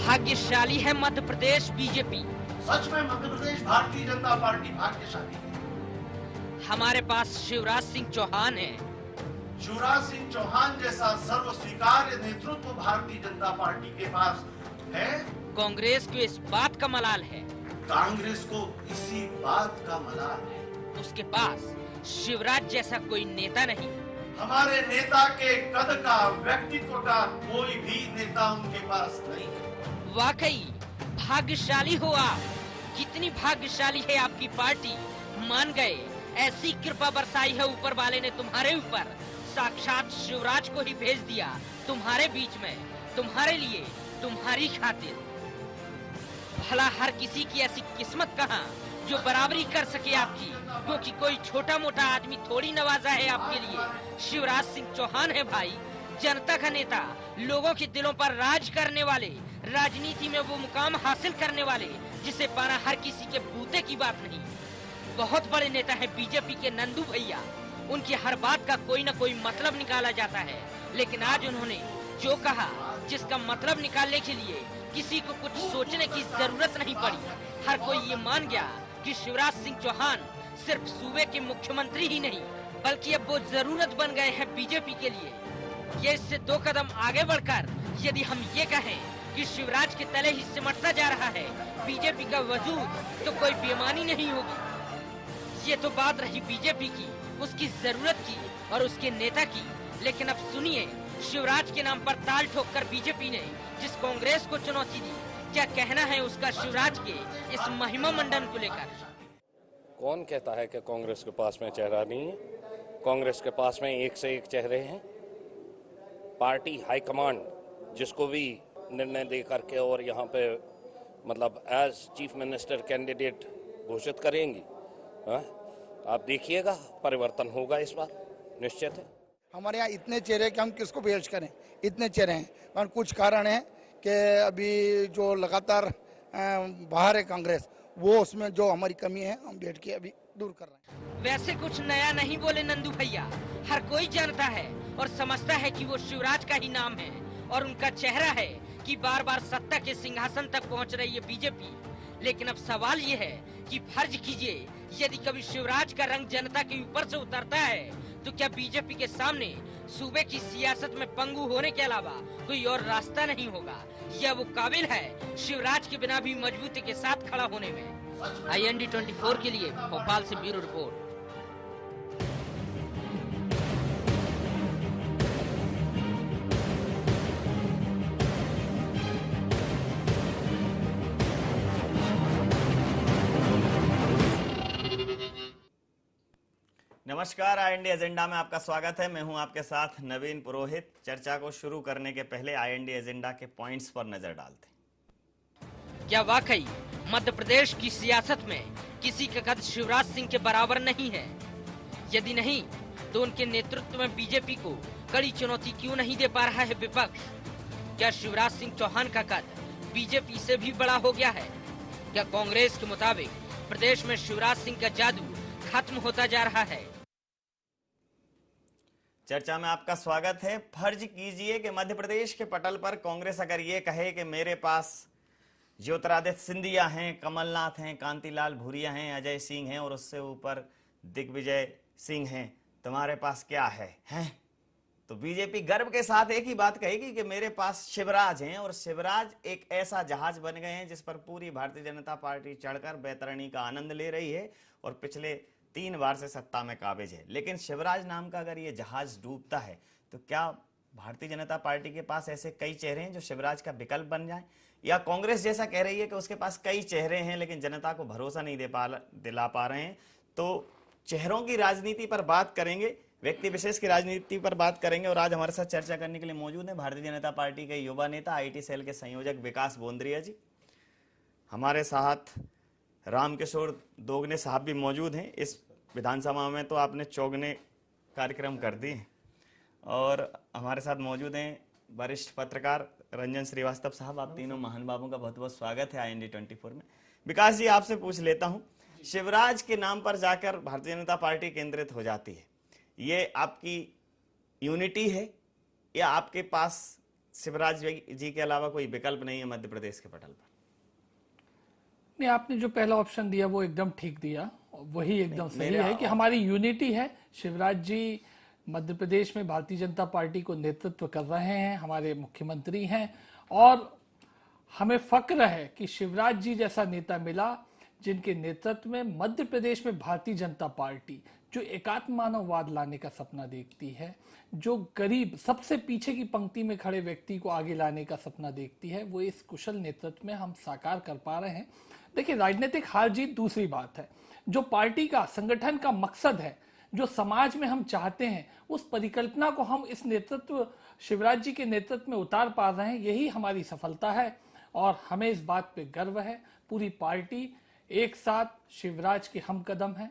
भाग्यशाली है मध्य प्रदेश बीजेपी। सच में मध्य प्रदेश भारतीय जनता पार्टी भाग्यशाली है। हमारे पास शिवराज सिंह चौहान है। शिवराज सिंह चौहान जैसा सर्व स्वीकार्य नेतृत्व भारतीय जनता पार्टी के पास है। कांग्रेस को इस बात का मलाल है। कांग्रेस को इसी बात का मलाल है। उसके पास शिवराज जैसा कोई नेता नहीं। हमारे नेता के कद का, व्यक्तित्व का कोई भी नेता उनके पास नहीं है। वाकई भाग्यशाली हो आप। कितनी भाग्यशाली है आपकी पार्टी। मान गए, ऐसी कृपा बरसाई है ऊपर वाले ने तुम्हारे ऊपर। साक्षात शिवराज को ही भेज दिया तुम्हारे बीच में, तुम्हारे लिए, तुम्हारी खातिर। भला हर किसी की ऐसी किस्मत कहाँ जो बराबरी कर सके आपकी, क्योंकि कोई छोटा मोटा आदमी थोड़ी नवाजा है आपके लिए। शिवराज सिंह चौहान है भाई, जनता का नेता, लोगों के दिलों पर राज करने वाले, राजनीति में वो मुकाम हासिल करने वाले जिसे पाना हर किसी के बूते की बात नहीं। बहुत बड़े नेता है बीजेपी के नंदू भैया। उनकी हर बात का कोई न कोई मतलब निकाला जाता है, लेकिन आज उन्होंने जो कहा, जिसका मतलब निकालने के लिए किसी को कुछ सोचने की जरूरत नहीं पड़ी। हर कोई ये मान गया कि शिवराज सिंह चौहान सिर्फ सूबे के मुख्यमंत्री ही नहीं, बल्कि अब वो जरूरत बन गए हैं बीजेपी के लिए। ये इससे 2 कदम आगे बढ़कर यदि हम ये कहें कि शिवराज के तले ही सिमटता जा रहा है बीजेपी का वजूद, तो कोई बेईमानी नहीं होगी। ये तो बात रही बीजेपी की, उसकी जरूरत की और उसके नेता की। लेकिन अब सुनिए, शिवराज के नाम पर ताल ठोककर बीजेपी ने जिस कांग्रेस को चुनौती दी, क्या कहना है उसका शिवराज के इस महिमा मंडन को लेकर। कौन कहता है कि कांग्रेस के पास में चेहरा नहीं है? कांग्रेस के पास में एक से एक चेहरे हैं। पार्टी हाईकमांड जिसको भी निर्णय दे करके और यहाँ पे मतलब एज चीफ मिनिस्टर कैंडिडेट घोषित करेंगी। आप देखिएगा, परिवर्तन होगा इस बार, निश्चित है। हमारे यहाँ इतने चेहरे कि हम किसको पेश करें, इतने चेहरे हैं। पर कुछ कारण है कि अभी जो लगातार बाहर है कांग्रेस, वो उसमें जो हमारी कमी है हम बैठ के अभी दूर कर रहे हैं। वैसे कुछ नया नहीं बोले नंदू भैया। हर कोई जानता है और समझता है कि वो शिवराज का ही नाम है और उनका चेहरा है कि बार बार सत्ता के सिंहासन तक पहुंच रही है बीजेपी। लेकिन अब सवाल ये है कि फर्ज कीजिए, यदि कभी शिवराज का रंग जनता के ऊपर से उतरता है, तो क्या बीजेपी के सामने सूबे की सियासत में पंगु होने के अलावा कोई और रास्ता नहीं होगा? या वो काबिल है शिवराज के बिना भी मजबूती के साथ खड़ा होने में? IND 24 के लिए भोपाल से ब्यूरो रिपोर्ट। नमस्कार, IND एजेंडा में आपका स्वागत है। मैं हूं आपके साथ नवीन पुरोहित। चर्चा को शुरू करने के पहले IND एजेंडा के पॉइंट्स पर नजर डालते हैं। क्या वाकई मध्य प्रदेश की सियासत में किसी का कद शिवराज सिंह के बराबर नहीं है? यदि नहीं, तो उनके नेतृत्व में बीजेपी को कड़ी चुनौती क्यों नहीं दे पा रहा है विपक्ष? क्या शिवराज सिंह चौहान का कद बीजेपी से भी बड़ा हो गया है? क्या कांग्रेस के मुताबिक प्रदेश में शिवराज सिंह का जादू खत्म होता जा रहा है? चर्चा में आपका स्वागत है। फर्ज कीजिए कि मध्य प्रदेश के पटल पर कांग्रेस अगर ये कहे कि मेरे पास ज्योतिरादित्य सिंधिया हैं, कमलनाथ हैं, कांतिलाल भूरिया हैं, अजय सिंह हैं और उससे ऊपर दिग्विजय सिंह हैं, तुम्हारे पास क्या है? तो बीजेपी गर्व के साथ एक ही बात कहेगी कि मेरे पास शिवराज हैं। और शिवराज एक ऐसा जहाज बन गए हैं जिस पर पूरी भारतीय जनता पार्टी चढ़कर बैतरणी का आनंद ले रही है और पिछले 3 बार से सत्ता में काबिज है। लेकिन शिवराज नाम का अगर ये जहाज डूबता है, तो क्या भारतीय जनता पार्टी के पास ऐसे कई चेहरे हैं जो शिवराज का विकल्प बन जाए? या कांग्रेस जैसा कह रही है कि उसके पास कई चेहरे हैं लेकिन जनता को भरोसा नहीं दिला पा रहे हैं? तो चेहरों की राजनीति पर बात करेंगे, व्यक्ति विशेष की राजनीति पर बात करेंगे। और आज हमारे साथ चर्चा करने के लिए मौजूद है भारतीय जनता पार्टी के युवा नेता, IT सेल के संयोजक विकास बोंद्रिया जी। हमारे साथ रामकिशोर दोगने साहब भी मौजूद हैं। इस विधानसभा में तो आपने चौगने कार्यक्रम कर दिए। और हमारे साथ मौजूद हैं वरिष्ठ पत्रकार रंजन श्रीवास्तव साहब। आप तीनों महान बाबों का बहुत बहुत स्वागत है IND 24 में। विकास जी, आपसे पूछ लेता हूं, शिवराज के नाम पर जाकर भारतीय जनता पार्टी केंद्रित हो जाती है, ये आपकी यूनिटी है या आपके पास शिवराज जी के अलावा कोई विकल्प नहीं है मध्य प्रदेश के पटल पर? नहीं, आपने जो पहला ऑप्शन दिया वो एकदम ठीक दिया, वही एकदम सही मेरे है कि हमारी यूनिटी है। शिवराज जी मध्य प्रदेश में भारतीय जनता पार्टी को नेतृत्व कर रहे हैं, हमारे मुख्यमंत्री हैं, और हमें फक्र है कि शिवराज जी जैसा नेता मिला जिनके नेतृत्व में मध्य प्रदेश में भारतीय जनता पार्टी जो एकात्म मानववाद लाने का सपना देखती है, जो गरीब सबसे पीछे की पंक्ति में खड़े व्यक्ति को आगे लाने का सपना देखती है, वो इस कुशल नेतृत्व में हम साकार कर पा रहे हैं। देखिए, राजनीतिक हार जीत दूसरी बात है, जो पार्टी का संगठन का मकसद है, जो समाज में हम चाहते हैं, उस परिकल्पना को हम इस नेतृत्व शिवराज जी के नेतृत्व में उतार पा रहे हैं, यही हमारी सफलता है और हमें इस बात पे गर्व है। पूरी पार्टी एक साथ शिवराज के हम कदम है।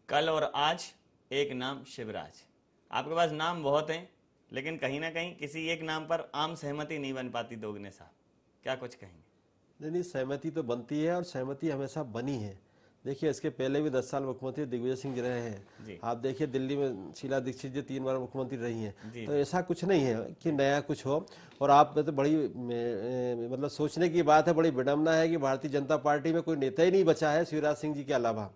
कल और आज एक नाम शिवराज। आपके पास नाम बहुत हैं, लेकिन कहीं ना कहीं किसी एक नाम पर आम सहमति नहीं बन पाती। दोगुने साहब, क्या कुछ कहेंगे? नहीं, सहमति तो बनती है और सहमति हमेशा बनी है। देखिए, इसके पहले भी 10 साल मुख्यमंत्री दिग्विजय सिंह जी रहे हैं। आप देखिए, दिल्ली में शीला दीक्षित जी 3 बार मुख्यमंत्री रही हैं। तो ऐसा कुछ नहीं है कि नया कुछ हो। और आप तो बड़ी मतलब सोचने की बात है, बड़ी विडम्बना है कि भारतीय जनता पार्टी में कोई नेता ही नहीं बचा है शिवराज सिंह जी के अलावा।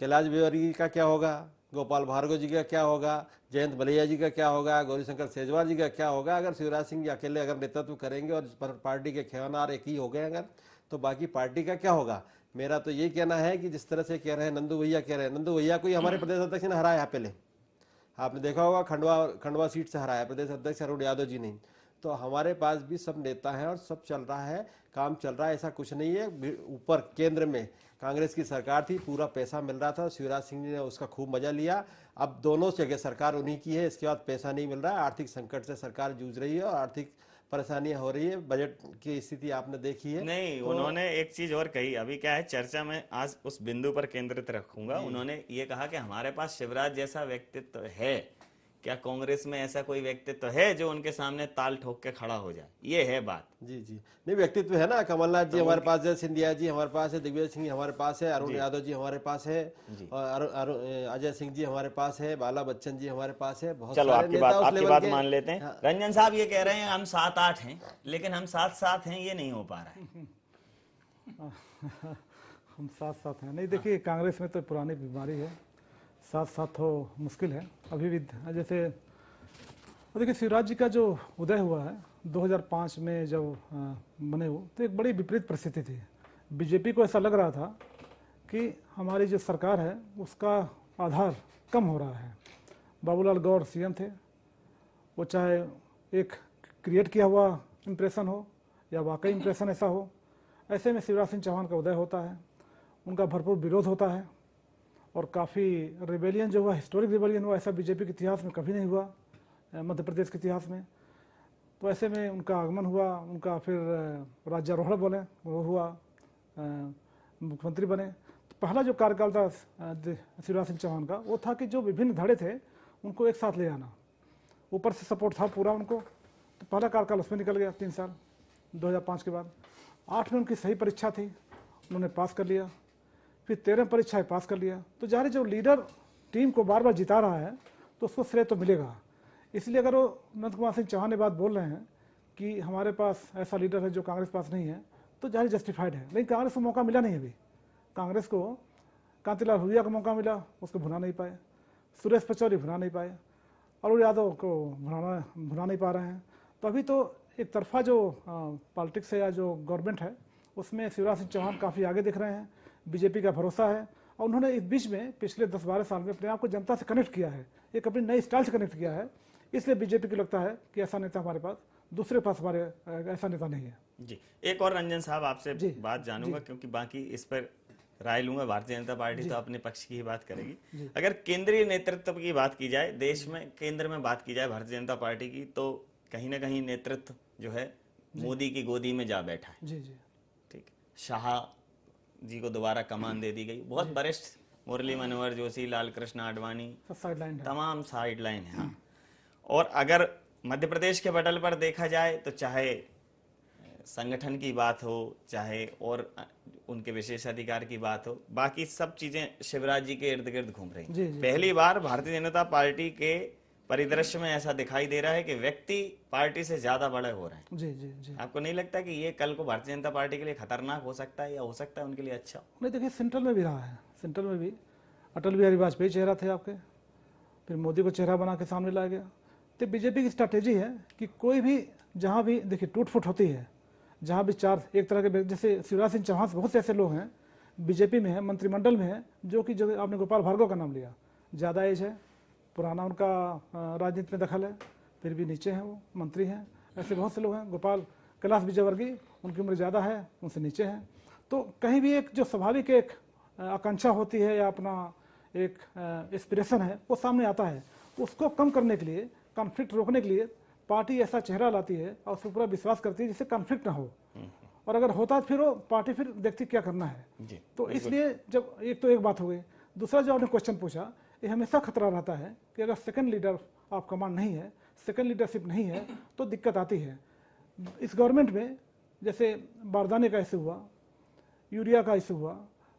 कैलाश विजयवर्गीय का क्या होगा, गोपाल भार्गव जी का क्या होगा, जयंत मलैया जी का क्या होगा, गौरीशंकर शेजवार जी का क्या होगा। अगर शिवराज सिंह जी अकेले अगर नेतृत्व करेंगे और पार्टी के खेवानार एक ही हो गए अगर, तो बाकी पार्टी का क्या होगा। मेरा तो ये कहना है कि जिस तरह से कह रहे हैं नंदू भैया कह रहे हैं, नंदू भैया को हमारे प्रदेश अध्यक्ष ने हराया पहले, आपने देखा होगा, खंडवा सीट से हराया प्रदेश अध्यक्ष अरुण यादव जी ने। तो हमारे पास भी सब नेता हैं और सब चल रहा है, काम चल रहा है, ऐसा कुछ नहीं है। ऊपर केंद्र में कांग्रेस की सरकार थी, पूरा पैसा मिल रहा था, शिवराज सिंह जी ने उसका खूब मजा लिया। अब दोनों जगह सरकार उन्हीं की है, इसके बाद पैसा नहीं मिल रहा है। आर्थिक संकट से सरकार जूझ रही है और आर्थिक परेशानियां हो रही है। बजट की स्थिति आपने देखी है। नहीं, तो उन्होंने एक चीज और कही, अभी क्या है चर्चा में आज उस बिंदु पर केंद्रित रखूंगा। उन्होंने ये कहा कि हमारे पास शिवराज जैसा व्यक्तित्व है। क्या कांग्रेस में ऐसा कोई व्यक्तित्व है जो उनके सामने ताल ठोक के खड़ा हो जाए? ये है बात। जी जी, नहीं, व्यक्तित्व है ना। कमलनाथ जी हमारे पास है, सिंधिया जी हमारे पास है, दिग्विजय सिंह हमारे पास है, अरुण यादव जी हमारे पास है, और अजय सिंह जी हमारे पास है, बाला बच्चन जी हमारे पास है। बहुत चलो, आपकी बात मान लेते हैं। हाँ। रंजन साहब ये कह रहे हैं हम 7-8 हैं, लेकिन हम 7-7 हैं, ये नहीं हो पा रहा है। हम 7-7 हैं नहीं। देखिए, कांग्रेस में तो पुरानी बीमारी है, 7-7 हो मुश्किल है अभी भी। जैसे देखिए, शिवराज जी का जो उदय हुआ है 2005 में जब बने हो, तो एक बड़ी विपरीत परिस्थिति थी। बीजेपी को ऐसा लग रहा था कि हमारी जो सरकार है उसका आधार कम हो रहा है। बाबूलाल गौर सीएम थे, वो चाहे एक क्रिएट किया हुआ इम्प्रेशन हो या वाकई इम्प्रेशन ऐसा हो। ऐसे में शिवराज सिंह चौहान का उदय होता है, उनका भरपूर विरोध होता है और काफ़ी रिबेलियन जो हुआ, हिस्टोरिक रिबेलियन हुआ, ऐसा बीजेपी के इतिहास में कभी नहीं हुआ, मध्य प्रदेश के इतिहास में। तो ऐसे में उनका आगमन हुआ, उनका फिर राज्यारोहण बोले वो हुआ, मुख्यमंत्री बने। तो पहला जो कार्यकाल था शिवराज सिंह चौहान का, वो था कि जो विभिन्न धड़े थे उनको एक साथ ले आना, ऊपर से सपोर्ट था पूरा उनको। तो पहला कार्यकाल उसमें निकल गया 3 साल 2005 के बाद। 8 में उनकी सही परीक्षा थी, उन्होंने पास कर लिया। फिर 13 परीक्षाएं पास कर लिया। तो जाहिर जो लीडर टीम को बार बार जिता रहा है तो उसको श्रेय तो मिलेगा। इसलिए अगर वो नंद कुमार सिंह चौहान ने बात बोल रहे हैं कि हमारे पास ऐसा लीडर है जो कांग्रेस पास नहीं है, तो जाहिर जस्टिफाइड है। लेकिन कांग्रेस को मौका मिला नहीं। अभी कांग्रेस को कांतिलाल भूरिया का मौका मिला, उसको भुना नहीं पाए। सुरेश पचौरी भुना नहीं पाए, अरुण यादव को भुना नहीं पा रहे हैं। तो अभी तो एक तरफा जो पॉलिटिक्स है या जो गवर्नमेंट है उसमें शिवराज सिंह चौहान काफ़ी आगे दिख रहे हैं। बीजेपी का भरोसा है और उन्होंने इस बीच में पिछले 10-12 साल में अपने आप को जनता से कनेक्ट किया है, एक अपनी नई स्टाइल से कनेक्ट किया है। इसलिए बीजेपी को लगता है कि ऐसा नेता हमारे पास, दूसरे पास हमारे ऐसा नेता नहीं है। जी, एक और रंजन साहब आपसे बात जानूंगा, क्योंकि बाकी इस पर राय लूंगा। भारतीय जनता पार्टी तो अपने पक्ष की ही बात करेगी। अगर केंद्रीय नेतृत्व की बात की जाए, देश में केंद्र में बात की जाए भारतीय जनता पार्टी की, तो कहीं ना कहीं नेतृत्व जो है मोदी की गोदी में जा बैठा है। जी जी, ठीक। शाह जी को दोबारा कमान दे दी गई। बहुत वरिष्ठ मुरली मनोहर जोशी, लाल कृष्ण आडवाणी, तमाम साइडलाइन है। हाँ। और अगर मध्य प्रदेश के पटल पर देखा जाए तो चाहे संगठन की बात हो, चाहे और उनके विशेष अधिकार की बात हो, बाकी सब चीजें शिवराज जी के इर्द गिर्द घूम रही हैं। पहली बार भारतीय जनता पार्टी के परिदृश्य में ऐसा दिखाई दे रहा है कि व्यक्ति पार्टी से ज्यादा बड़े हो रहे हैं। जी जी जी। आपको नहीं लगता कि ये कल को भारतीय जनता पार्टी के लिए खतरनाक हो सकता है या हो सकता है उनके लिए अच्छा? नहीं, देखिए सेंट्रल में भी रहा है, सेंट्रल में भी अटल बिहारी वाजपेयी चेहरा थे आपके, फिर मोदी को चेहरा बना के सामने लाया गया। तो बीजेपी की स्ट्रैटेजी है कि कोई भी जहाँ भी देखिए टूट फूट होती है, जहाँ भी चार एक तरह के, जैसे शिवराज सिंह चौहान बहुत से ऐसे लोग हैं बीजेपी में है, मंत्रिमंडल में है, जो कि जो आपने गोपाल भार्गव का नाम लिया, ज़्यादा एज है, पुराना उनका राजनीति में दखल है, फिर भी नीचे हैं वो मंत्री हैं। ऐसे बहुत से लोग हैं, गोपाल कैलाश विजयवर्गीय उनकी उम्र ज़्यादा है, उनसे नीचे हैं। तो कहीं भी एक जो स्वाभाविक एक आकांक्षा होती है या अपना एक एस्पिरेशन है वो सामने आता है, उसको कम करने के लिए, कॉन्फ्लिक्ट रोकने के लिए पार्टी ऐसा चेहरा लाती है और उसको पूरा विश्वास करती है जिससे कॉन्फ्लिक्ट ना हो, और अगर होता फिर वो पार्टी फिर देखती क्या करना है जी, तो इसलिए जब एक तो एक बात हो गई। दूसरा जो आपने क्वेश्चन पूछा, ये हमेशा खतरा रहता है कि अगर सेकंड लीडर ऑफ कमांड नहीं है, सेकंड लीडरशिप नहीं है तो दिक्कत आती है। इस गवर्नमेंट में जैसे बारदाने का इशू हुआ, यूरिया का इशू हुआ,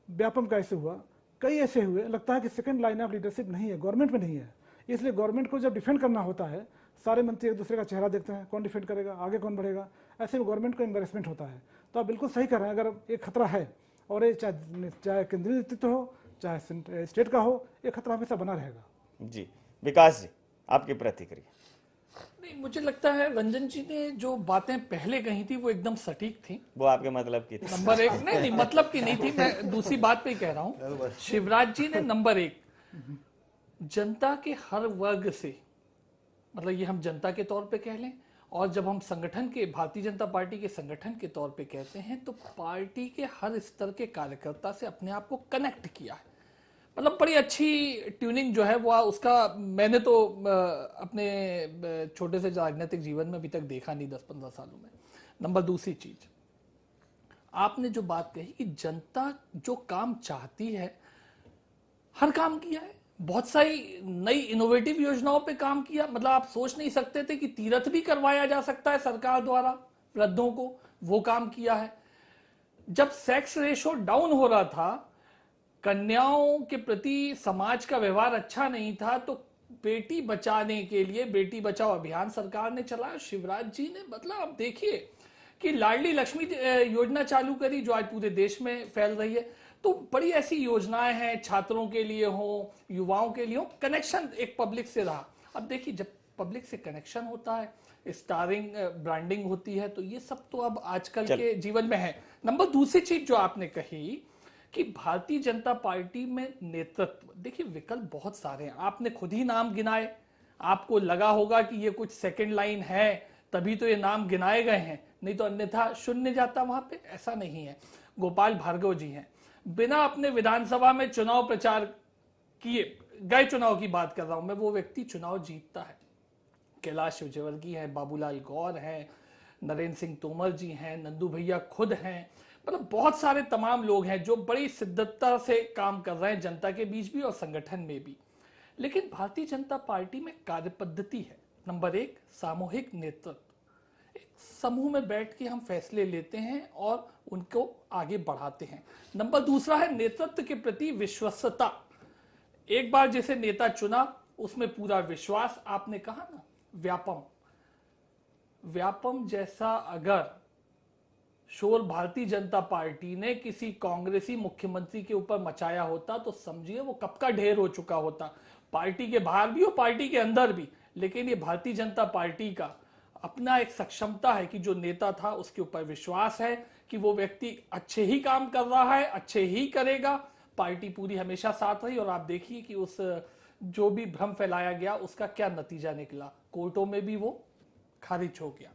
व्यापम का इशू हुआ, कई ऐसे हुए, लगता है कि सेकंड लाइन ऑफ लीडरशिप नहीं है, गवर्नमेंट में नहीं है। इसलिए गवर्नमेंट को जब डिफेंड करना होता है, सारे मंत्री एक दूसरे का चेहरा देखते हैं, कौन डिफेंड करेगा, आगे कौन बढ़ेगा, ऐसे में गवर्नमेंट को एम्बेरसमेंट होता है। तो आप बिल्कुल सही कर रहे हैं, अगर एक खतरा है और ये चाहे केंद्रीय नेतृत्व हो चाहे स्टेट का हो, ये खतरा हमेशा बना रहेगा। जी विकास जी, आपकी प्रतिक्रिया? नहीं, मुझे लगता है रंजन जी ने जो बातें पहले कही थी वो एकदम सटीक थी। वो आपके मतलब की थी? नंबर एक नहीं, मतलब की नहीं थी, मैं दूसरी बात पे ही कह रहा हूँ। शिवराज जी ने नंबर एक जनता के हर वर्ग से, मतलब ये हम जनता के तौर पे कह लें, और जब हम संगठन के, भारतीय जनता पार्टी के संगठन के तौर पे कहते हैं, तो पार्टी के हर स्तर के कार्यकर्ता से अपने आप को कनेक्ट किया है। मतलब बड़ी अच्छी ट्यूनिंग जो है वो उसका मैंने तो अपने छोटे से राजनीतिक जीवन में अभी तक देखा नहीं 10-15 सालों में। नंबर दूसरी चीज, आपने जो बात कही कि जनता जो काम चाहती है हर काम किया है, बहुत सारी नई इनोवेटिव योजनाओं पे काम किया। मतलब आप सोच नहीं सकते थे कि तीर्थ भी करवाया जा सकता है सरकार द्वारा वृद्धों को, वो काम किया है। जब सेक्स रेशो डाउन हो रहा था, कन्याओं के प्रति समाज का व्यवहार अच्छा नहीं था, तो बेटी बचाने के लिए बेटी बचाओ अभियान सरकार ने चलाया, शिवराज जी ने। मतलब आप देखिए कि लाडली लक्ष्मी योजना चालू करी जो आज पूरे देश में फैल रही है। तो बड़ी ऐसी योजनाएं हैं, छात्रों के लिए हो, युवाओं के लिए हो, कनेक्शन एक पब्लिक से रहा। अब देखिए जब पब्लिक से कनेक्शन होता है, स्टारिंग ब्रांडिंग होती है, तो ये सब तो अब आजकल के जीवन में है। नंबर दूसरी चीज जो आपने कही कि भारतीय जनता पार्टी में नेतृत्व, देखिए विकल्प बहुत सारे हैं, आपने खुद ही नाम गिनाए, आपको लगा होगा कि ये कुछ सेकंड लाइन है तभी तो ये नाम गिनाए गए हैं, नहीं तो अन्यथा शून्य जाता वहां पे। ऐसा नहीं है। गोपाल भार्गव जी हैं, बिना अपने विधानसभा में चुनाव प्रचार किए गए, चुनाव की बात कर रहा हूं मैं, वो व्यक्ति चुनाव जीतता है। कैलाश विजयवर्गीय हैं, बाबूलाल गौर हैं, नरेंद्र सिंह तोमर जी हैं, नंदू भैया खुद हैं, मतलब बहुत सारे तमाम लोग हैं जो बड़ी सिद्धता से काम कर रहे हैं जनता के बीच भी और संगठन में भी। लेकिन भारतीय जनता पार्टी में कार्य पद्धति है। नंबर एक, सामूहिक नेतृत्व, एक समूह में बैठ के हम फैसले लेते हैं और उनको आगे बढ़ाते हैं। नंबर दूसरा है नेतृत्व के प्रति विश्वस्तता। एक बार जैसे नेता चुना उसमें पूरा विश्वास। आपने कहा ना व्यापम जैसा अगर शोर भारतीय जनता पार्टी ने किसी कांग्रेसी मुख्यमंत्री के ऊपर मचाया होता तो समझिए वो कब का ढेर हो चुका होता, पार्टी के बाहर भी और पार्टी के अंदर भी। लेकिन ये भारतीय जनता पार्टी का अपना एक सक्षमता है कि जो नेता था उसके ऊपर विश्वास है कि वो व्यक्ति अच्छे ही काम कर रहा है, अच्छे ही करेगा। पार्टी पूरी हमेशा साथ रही और आप देखिए कि उस जो भी भ्रम फैलाया गया उसका क्या नतीजा निकला, कोर्टों में भी वो खारिज हो गया।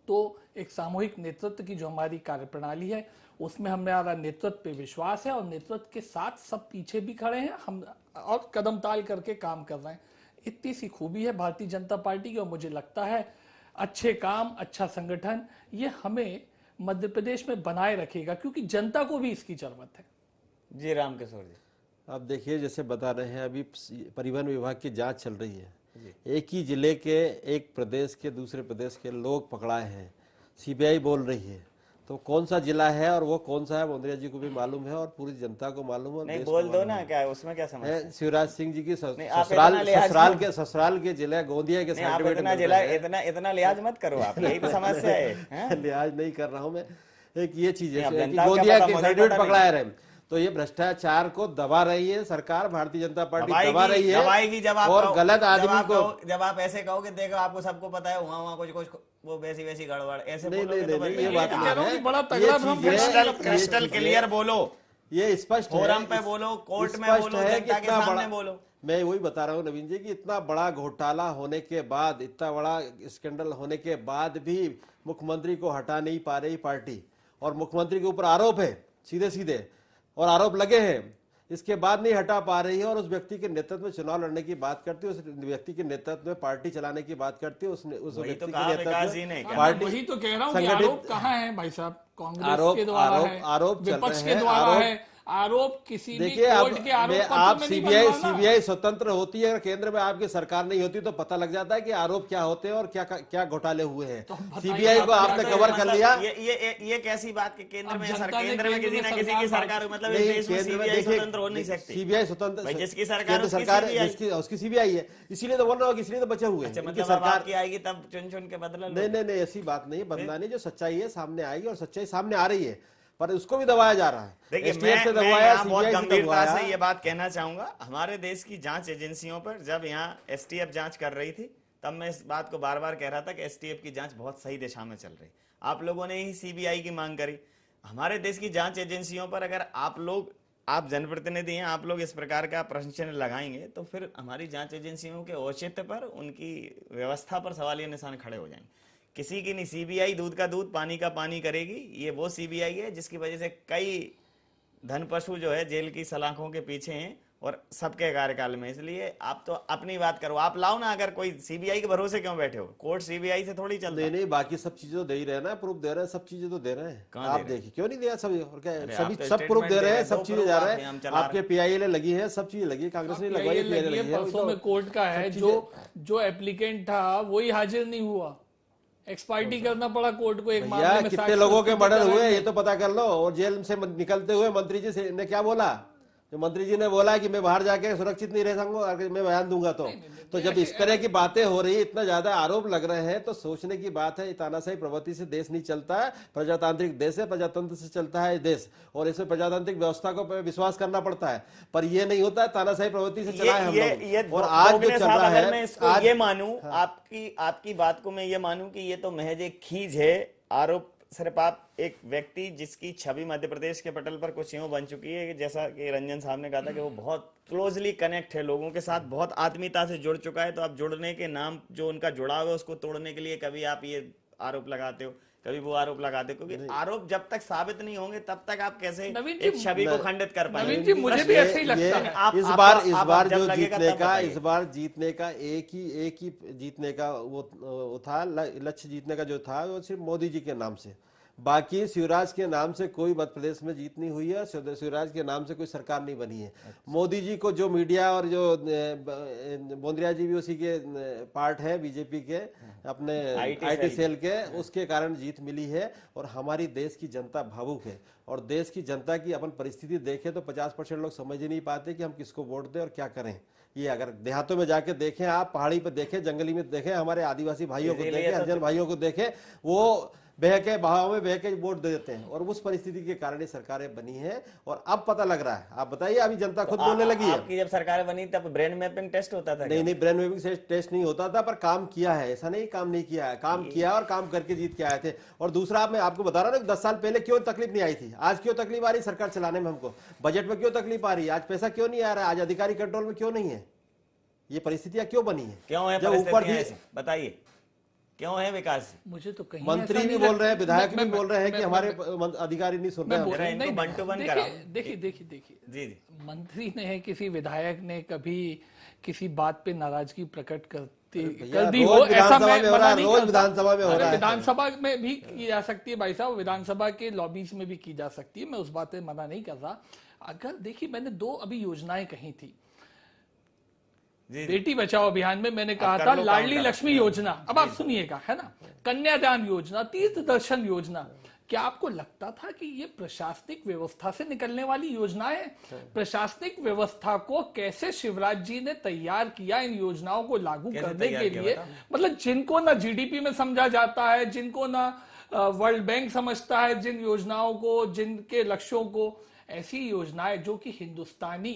तो एक सामूहिक नेतृत्व की जो हमारी कार्यप्रणाली है उसमें हमारा नेतृत्व पे विश्वास है और नेतृत्व के साथ सब पीछे भी खड़े हैं हम और कदम ताल करके काम कर रहे हैं। इतनी सी खूबी है भारतीय जनता पार्टी की और मुझे लगता है अच्छे काम, अच्छा संगठन ये हमें मध्य प्रदेश में बनाए रखेगा क्योंकि जनता को भी इसकी जरूरत है। जी रामकिशोर जी, आप देखिए जैसे बता रहे हैं अभी परिवहन विभाग की जांच चल रही है, एक ही जिले के एक प्रदेश के दूसरे प्रदेश के लोग पकड़ाए हैं, सीबीआई बोल रही है। तो कौन सा जिला है और वो कौन सा है मोदिया जी को भी मालूम है और पूरी जनता को मालूम है। नहीं बोल दो ना, क्या उसमें क्या समस्या है? शिवराज सिंह जी की ससुराल के जिले गोंदिया के इतना लिहाज मत करो आप, यही तो समस्या है। लिहाज नहीं कर रहा हूँ मैं, एक ये चीज है कि गोंदिया के सर्टिफिकेट पकड़ा रहे, तो ये भ्रष्टाचार को दबा रही है सरकार, भारतीय जनता पार्टी दबा रही है। दबाएगी जब आप और गलत आदमी को, जब आप ऐसे कहोगे देखो आपको सबको पता है वहाँ कुछ वो वैसी गड़बड़ ऐसे नहीं, बोलोगे ये बात नहीं है, बड़ा तगड़ा क्रिस्टल क्लियर बोलो, ये स्पष्ट फोरम पे बोलो, कोर्ट में बोलो, जनता के सामने बोलो। मैं वही बता रहा हूँ नवीन जी कि इतना बड़ा घोटाला होने के बाद, इतना बड़ा स्कैंडल होने के बाद भी मुख्यमंत्री को हटा नहीं पा रही पार्टी, और मुख्यमंत्री के ऊपर आरोप है सीधे सीधे और आरोप लगे हैं, इसके बाद नहीं हटा पा रही है। और उस व्यक्ति के नेतृत्व में चुनाव लड़ने की बात करती है, उस व्यक्ति के नेतृत्व में पार्टी चलाने की बात करती है, उस व्यक्ति के नेतृत्व में पार्टी। वही तो कह रहा हूँ, आरोप कहाँ है भाई साहब? कांग्रेस के द्वारा है, आरोप विपक्ष के द्वारा है, आरोप किसी भी कोर्ट के आरोप आप सीबीआई स्वतंत्र होती है, अगर केंद्र में आपकी सरकार नहीं होती तो पता लग जाता है कि आरोप क्या होते हैं और क्या घोटाले हुए हैं। सीबीआई को आपने कवर कर लिया। ये कैसी बात कि केंद्र में किसी न किसी की सरकार, मतलब देश में सीबीआई स्वतंत्र हो नहीं सकती। सीबीआई स्वतंत्र, जिसकी सरकार उसकी सीबीआई है, इसीलिए तो बोल रहा हूँ, इसलिए तो बचे हुए हैं। सरकार की आएगी तब चुन के बदला। नहीं, ऐसी बात नहीं है, बदला नहीं, जो सच्चाई है सामने आएगी और सच्चाई सामने आ रही है, पर उसको भी दबाया जा रहा है। देखिए मैं यहाँ बहुत गंभीरता से ये बात कहना चाहूंगा, हमारे देश की जांच एजेंसियों पर जब यहाँ एसटीएफ जांच कर रही थी तब मैं इस बात को बार बार कह रहा था कि एसटीएफ की जांच बहुत सही दिशा में चल रही। आप लोगों ने ही सीबीआई की मांग करी। हमारे देश की जांच एजेंसियों पर अगर आप जनप्रतिनिधि हैं, आप लोग इस प्रकार का प्रश्न चिन्ह लगाएंगे तो फिर हमारी जांच एजेंसियों के औचित्य पर, उनकी व्यवस्था पर सवालिया निशान खड़े हो जाएंगे। किसी की नहीं, सीबीआई दूध का दूध पानी का पानी करेगी। ये वो सीबीआई है जिसकी वजह से कई धन पशु जो है जेल की सलाखों के पीछे हैं और सबके कार्यकाल में। इसलिए आप तो अपनी बात करो, आप लाओ ना। अगर कोई सीबीआई के भरोसे क्यों बैठे हो? कोर्ट सीबीआई से थोड़ी चलता है। नहीं, बाकी सब चीजें तो दे ही रहे ना, प्रूफ दे रहे हैं, सब चीजें तो दे रहे हैं। आप देखिए क्यों नहीं दिया? सब और क्या, सब प्रूफ दे रहे हैं, सब चीजें जा रहे हैं। आपके पीआईएल लगी है, सब चीजें लगी, कांग्रेस ने लगवाई, परसों में कोर्ट का है, जो एप्लीकेंट था वही हाजिर नहीं हुआ, एक्सपार्टी करना पड़ा कोर्ट को। एक मामले में कितने लोगों के मर्डर हुए ये तो पता कर लो। और जेल से निकलते हुए मंत्री जी ने क्या बोला? जो मंत्री जी ने बोला कि मैं बाहर जाके सुरक्षित नहीं रह सकूंगा अगर मैं बयान दूंगा तो जब इस तरह की बातें हो रही है, इतना ज्यादा आरोप लग रहे हैं, तो सोचने की बात है। तानाशाही प्रवृत्ति से देश नहीं चलता है, प्रजातांत्रिक देश है, प्रजातंत्र से चलता है देश, और इसमें प्रजातांत्रिक व्यवस्था को विश्वास करना पड़ता है। पर ये नहीं होता है, तानाशाही प्रवृत्ति से चला है हम लोग। और आज जो चल रहा है, मैं इसको ये मानूं, आपकी बात को मैं ये मानूं कि ये तो महज एक खींच है, आरोप सिर्फ आप एक व्यक्ति जिसकी छवि मध्य प्रदेश के पटल पर कुछ यूं बन चुकी है, जैसा कि रंजन साहब ने कहा था कि वो बहुत क्लोजली कनेक्ट है लोगों के साथ, बहुत आत्मीयता से जुड़ चुका है। तो आप जुड़ने के नाम, जो उनका जुड़ाव है, उसको तोड़ने के लिए कभी आप ये आरोप लगाते हो, कभी वो आरोप लगाते हो, क्योंकि आरोप जब तक साबित नहीं होंगे तब तक आप कैसे एक छवि को खंडित कर पाएंगे? मुझे भी ऐसे ही लगता है। इस बार जो जीतने का एक ही जीतने का वो था, लक्ष्य जीतने का जो था वो सिर्फ मोदी जी के नाम से। बाकी शिवराज के नाम से कोई मध्य प्रदेश में जीत नहीं हुई है, शिवराज के नाम से कोई सरकार नहीं बनी है। मोदी जी को जो मीडिया और जो बोंद्रिया जी भी उसी के पार्ट है, बीजेपी के अपने आईटी सेल के, उसके कारण जीत मिली है। और हमारी देश की जनता भावुक है, और देश की जनता की अपन परिस्थिति देखें तो 50% लोग समझ ही नहीं पाते कि हम किसको वोट दें और क्या करें। ये अगर देहातों में जाके देखें, आप पहाड़ी पर देखें, जंगली में देखें, हमारे आदिवासी भाइयों को देखें, हरिजन भाइयों को देखें, वो बहके बहाव में बहके वोट दे देते हैं। और उस परिस्थिति के कारण ये सरकारें बनी हैं, और अब पता लग रहा है। आप बताइए, अभी जनता खुद बोलने लगी है। आपकी जब सरकारें बनी तब ब्रेन मैपिंग टेस्ट होता था? नहीं, ब्रेन मैपिंग टेस्ट नहीं होता था, पर काम किया है, ऐसा नहीं काम नहीं किया है, काम किया और काम करके जीत के आए थे। और दूसरा, मैं आपको बता रहा हूँ 10 साल पहले क्यों तकलीफ नहीं आई थी, आज क्यों तकलीफ आ रही सरकार चलाने में? हमको बजट में क्यों तकलीफ आ रही है? आज पैसा क्यों नहीं आ रहा है? आज अधिकारी कंट्रोल में क्यों नहीं है? ये परिस्थितियां क्यों बनी है? क्यों है? जब ऊपर बताइए क्यों है विकास? मुझे तो कहीं मंत्री भी बोल रहे हैं, विधायक भी बोल रहे हैं कि हमारे अधिकारी नहीं सुन रहे हैं। देखिए जी, मंत्री ने, किसी विधायक ने कभी किसी बात पे नाराजगी प्रकट कर दी हो, ऐसा मैं मना नहीं करता। विधानसभा में हो रहा है, विधानसभा में भी की जा सकती है भाई साहब, विधानसभा के लॉबीज में भी की जा सकती है, मैं उस बात पे मना नहीं कर रहा। अगर देखिए, मैंने 2 अभी योजनाएं कही थी। बेटी बचाओ अभियान में मैंने कहा था लाडली लक्ष्मी योजना, अब आप सुनिएगा, है ना, कन्यादान योजना, तीर्थ दर्शन योजना, क्या आपको लगता था कि ये प्रशासनिक व्यवस्था से निकलने वाली योजनाएं हैं? प्रशासनिक व्यवस्था को कैसे शिवराज जी ने तैयार किया इन योजनाओं को लागू करने के लिए? मतलब जिनको ना जीडीपी में समझा जाता है, जिनको ना वर्ल्ड बैंक समझता है, जिन योजनाओं को, जिनके लक्ष्यों को, ऐसी योजनाएं जो कि हिंदुस्तानी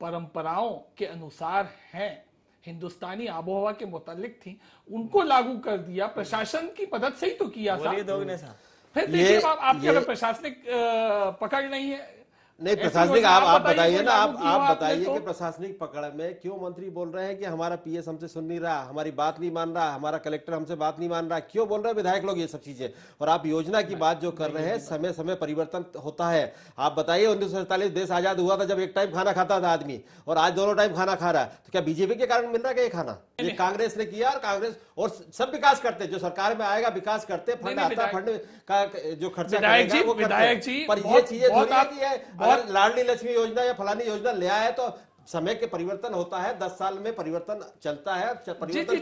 परंपराओं के अनुसार हैं, हिंदुस्तानी आबोहवा के मुतालिक थी, उनको लागू कर दिया। प्रशासन की मदद से ही तो किया था। फिर देखिए आप कह रहे प्रशासनिक पकड़ नहीं है। नहीं, प्रशासनिक आप बताइए ना, आप बताइए कि प्रशासनिक पकड़ में क्यों मंत्री बोल रहे हैं कि हमारा पीएस हमसे सुन नहीं रहा, हमारी बात नहीं मान रहा, हमारा कलेक्टर हमसे बात नहीं मान रहा, क्यों बोल रहे हैं विधायक लोग ये सब चीजें? और आप योजना की बात जो कर रहे हैं, समय समय परिवर्तन होता है। आप बताइए 1947 देश आजाद हुआ था जब एक टाइम खाना खाता था आदमी, और आज दोनों टाइम खाना खा रहा है, तो क्या बीजेपी के कारण मिल रहा है ये खाना? ये कांग्रेस ने किया, और कांग्रेस और सब विकास करते, जो सरकार में आएगा विकास करते, फंड आता, फंड का जो खर्चा करेगा वो करते हैं। पर ये चीजें थोड़ी है कि अगर लाडली लक्ष्मी योजना या फलानी योजना ले आए तो समय के परिवर्तन होता है, 10 साल में परिवर्तन चलता है। परिवर्तन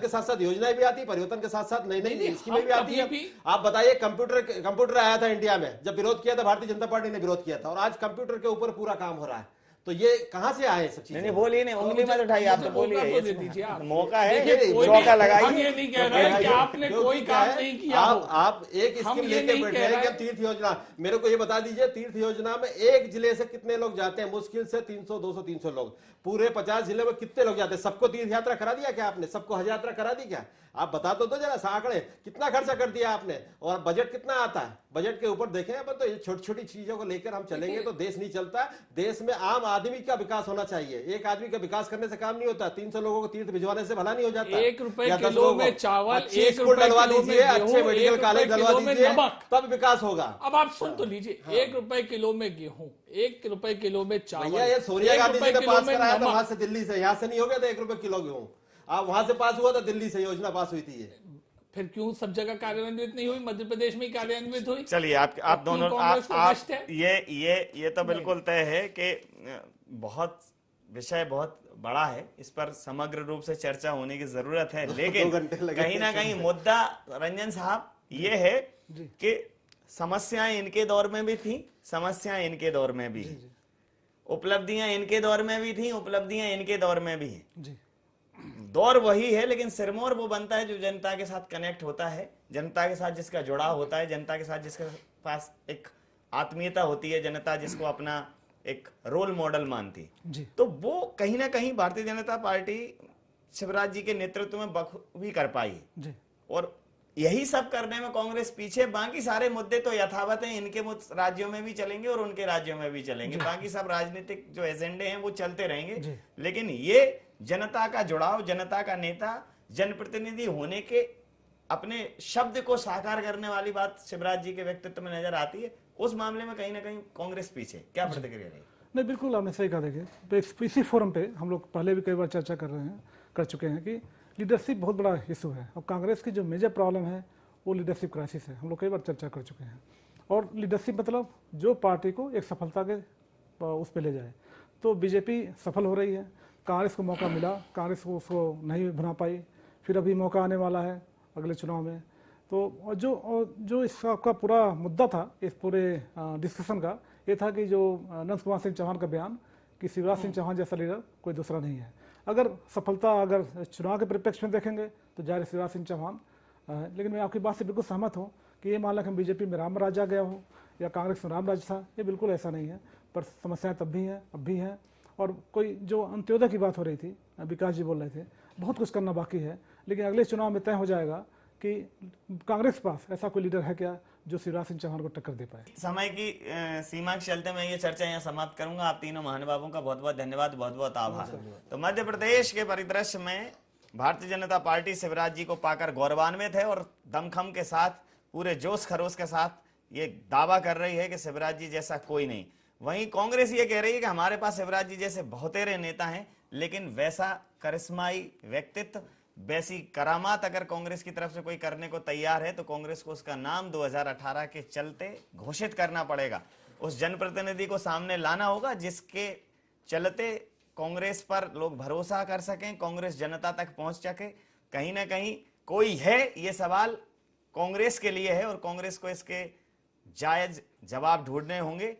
के साथ साथ योजनाएं भी आती है, परिवर्तन के साथ साथ नई नई स्कीमें भी आती है। आप बताइए, कंप्यूटर आया था इंडिया में, जब विरोध किया था भारतीय जनता पार्टी ने विरोध किया था, और आज कंप्यूटर के ऊपर पूरा काम हो रहा है। तो ये कहां से आए सब चीजें? नहीं बोलिए, नहीं उंगली मत उठाइए, आप तो बोलिए, मौका है, चौका लगाइए। हम ये नहीं कह रहे हैं कि आपने कोई काम नहीं किया। आप एक स्कीम लेके बैठे हैं कि तीर्थ योजना, मेरे को ये बता दीजिए, तीर्थ योजना में एक जिले से कितने लोग जाते हैं? मुश्किल से 300, 200, 300 लोग। पूरे 50 जिले में कितने लोग जाते हैं? सबको तीर्थ यात्रा करा दिया क्या आपने? सबको हज यात्रा करा दी क्या? आप बता तो दो जरा आंकड़े, कितना खर्चा कर दिया आपने, और बजट कितना आता है? बजट के ऊपर देखें अपन, तो ये छोटी छोटी चीजों को लेकर हम चलेंगे तो देश नहीं चलता। देश में आम आदमी का विकास होना चाहिए। एक आदमी का विकास करने से काम नहीं होता, 300 लोगों को तीर्थ भिजवाने से भला नहीं हो जाता। 1 रुपए किलो में चावल, अच्छे स्कूल डलवा दीजिए, अच्छे मेडिकल कॉलेज डलवा दीजिए, तब विकास होगा। अब आप सुन तो लीजिए, 1 रुपए किलो में गेहूं, 1 रुपए किलो में चावल। भैया ये सोनिया गांधी जी ने पास कराया था वहां से, दिल्ली से, यहाँ से नहीं हो गया था 1 रुपए किलो गेहूं। आप वहां से पास हुआ था, दिल्ली से योजना पास हुई थी। ये फिर क्यों सब जगह कार्यान्वित नहीं हुई? मध्य प्रदेश में कार्यान्वित हुई। चलिए, आप दोनों ये तो बिल्कुल तय है कि बहुत विषय बहुत बड़ा है, इस पर समग्र रूप से चर्चा होने की जरूरत है। लेकिन कहीं ना कहीं मुद्दा रंजन साहब ये है कि समस्याएं इनके दौर में भी थी, समस्याएं इनके दौर में भी है, उपलब्धियां इनके दौर में भी थी, उपलब्धियां इनके दौर में भी है। दौर वही है, लेकिन सिरमौर वो बनता है जो जनता के साथ कनेक्ट होता है, जनता के साथ जिसका जुड़ाव होता है, जनता के साथ जिसके पास एक आत्मीयता होती है, जनता जिसको अपना एक रोल मॉडल मानती है। तो वो कहीं ना कहीं भारतीय जनता पार्टी शिवराज जी के नेतृत्व में बखूबी कर पाई है। और यही सब करने में कांग्रेस पीछे, बाकी सारे मुद्दे तो यथावत हैं, इनके राज्यों में भी चलेंगे और उनके राज्यों में भी चलेंगे, बाकी सब राजनीतिक जो एजेंडे हैं वो चलते रहेंगे। लेकिन ये जनता का जुड़ाव, जनता का नेता, जनप्रतिनिधि होने के अपने शब्द को साकार करने वाली बात शिवराज जी के व्यक्तित्व में नजर आती है। उस मामले में कहीं ना कहीं कांग्रेस पीछे। क्या प्रतिक्रिया रही? नहीं, बिल्कुल आपने सही कहा। देखिए, इसी फोरम पे हम लोग पहले भी कई बार चर्चा कर चुके हैं कि लीडरशिप बहुत बड़ा इशू है, और कांग्रेस की जो मेजर प्रॉब्लम है वो लीडरशिप क्राइसिस है। हम लोग कई बार चर्चा कर चुके हैं। और लीडरशिप मतलब जो पार्टी को एक सफलता के उस पर ले जाए। तो बीजेपी सफल हो रही है, कांग्रेस को मौका मिला, कांग्रेस को उसको नहीं बना पाई, फिर अभी मौका आने वाला है अगले चुनाव में। तो जो इसका पूरा मुद्दा था इस पूरे डिस्कशन का, ये था कि जो नंद कुमार सिंह चौहान का बयान कि शिवराज सिंह चौहान जैसा लीडर कोई दूसरा नहीं है। अगर सफलता अगर चुनाव के परिप्रेक्ष्य में देखेंगे तो जाहिर शिवराज सिंह चौहान। लेकिन मैं आपकी बात से बिल्कुल सहमत हूँ कि ये मान लो कि बीजेपी में राम राज आ गया हो या कांग्रेस में राम राज था, ये बिल्कुल ऐसा नहीं है। पर समस्याएं तब भी हैं, अब भी हैं। और कोई जो अंत्योदय की बात हो रही थी, विकास जी बोल रहे थे, बहुत कुछ करना बाकी है। लेकिन अगले चुनाव में तय हो जाएगा कि कांग्रेस के पास ऐसा कोई लीडर है क्या जो शिवराज सिंह चौहान को टक्कर दे पाए। समय की सीमा के चलते मैं ये चर्चा यहाँ समाप्त करूंगा। आप तीनों महानुभावों का बहुत बहुत धन्यवाद, बहुत बहुत आभार। तो मध्य प्रदेश के परिदृश्य में भारतीय जनता पार्टी शिवराज जी को पाकर गौरवान्वित है और दमखम के साथ, पूरे जोश खरोश के साथ ये दावा कर रही है कि शिवराज जी जैसा कोई नहीं। वहीं कांग्रेस ये कह रही है कि हमारे पास शिवराज जी जैसे बहुतेरे नेता हैं, लेकिन वैसा करिश्माई व्यक्तित्व, वैसी करामात अगर कांग्रेस की तरफ से कोई करने को तैयार है तो कांग्रेस को उसका नाम 2018 के चलते घोषित करना पड़ेगा। उस जनप्रतिनिधि को सामने लाना होगा जिसके चलते कांग्रेस पर लोग भरोसा कर सकें, कांग्रेस जनता तक पहुंच सके। कहीं ना कहीं कोई है, ये सवाल कांग्रेस के लिए है और कांग्रेस को इसके जायज जवाब ढूंढने होंगे।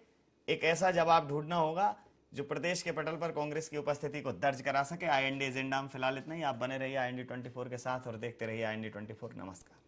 एक ऐसा जवाब ढूंढना होगा जो प्रदेश के पटल पर कांग्रेस की उपस्थिति को दर्ज करा सके। IND एजेंडा में फिलहाल इतना ही। आप बने रहिए IND 24 के साथ और देखते रहिए IND 24। नमस्कार।